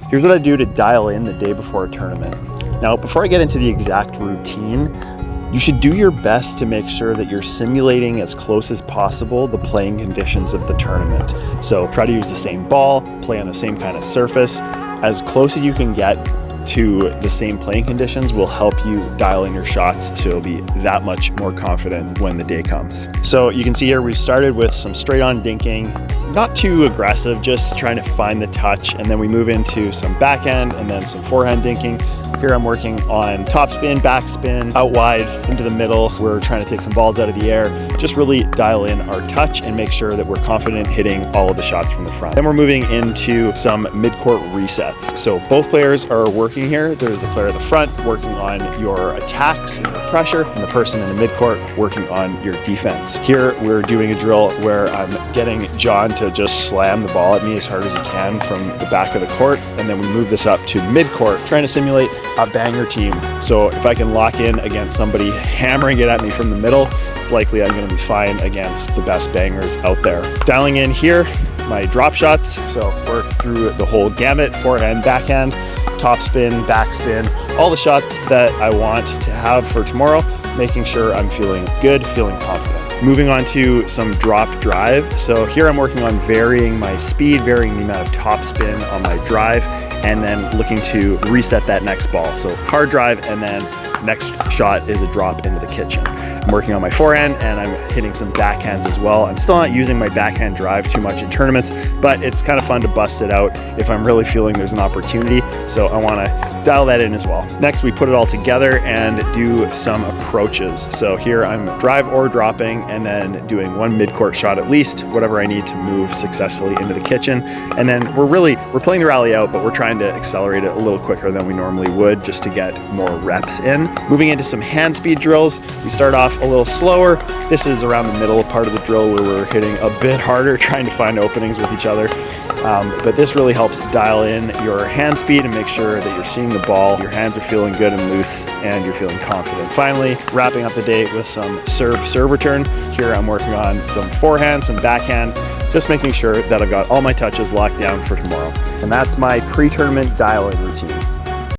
Here's what I do to dial in the day before a tournament. Now, before I get into the exact routine, you should do your best to make sure that you're simulating as close as possible the playing conditions of the tournament. So try to use the same ball, play on the same kind of surface. As close as you can get to the same playing conditions will help you dial in your shots so you'll be that much more confident when the day comes. So you can see here we've started with some straight on dinking, not too aggressive, just trying to find the touch, and then we move into some backhand and then some forehand dinking. Here I'm working on topspin, backspin, out wide, into the middle. We're trying to take some balls out of the air, just really dial in our touch and make sure that we're confident hitting all of the shots from the front. Then we're moving into some mid-court resets. So both players are working here. There's the player at the front working on your attacks and your pressure, and the person in the mid-court working on your defense. Here we're doing a drill where I'm getting John to just slam the ball at me as hard as he can from the back of the court, and then we move this up to mid-court, trying to simulate a banger team. So if I can lock in against somebody hammering it at me from the middle, it's likely I'm going to be fine against the best bangers out there. Dialing in here, my drop shots. So work through the whole gamut, forehand, backhand, topspin, backspin, all the shots that I want to have for tomorrow, making sure I'm feeling good, feeling confident. Moving on to some drop drive. So here I'm working on varying my speed, varying the amount of topspin on my drive, and then looking to reset that next ball. So hard drive, and then next shot is a drop into the kitchen. I'm working on my forehand and I'm hitting some backhands as well. I'm still not using my backhand drive too much in tournaments, but it's kind of fun to bust it out if I'm really feeling there's an opportunity. So I want to dial that in as well. Next, we put it all together and do some approaches. So here I'm drive or dropping and then doing one mid-court shot at least, whatever I need to move successfully into the kitchen. And then we're playing the rally out, but we're trying to accelerate it a little quicker than we normally would just to get more reps in. Moving into some hand speed drills, we start off a little slower. This is around the middle part of the drill where we're hitting a bit harder, trying to find openings with each other. But this really helps dial in your hand speed and make sure that you're seeing the ball, your hands are feeling good and loose, and you're feeling confident. Finally, wrapping up the day with some serve return. Here I'm working on some forehand, some backhand, just making sure that I've got all my touches locked down for tomorrow. And that's my pre-tournament dial-in routine.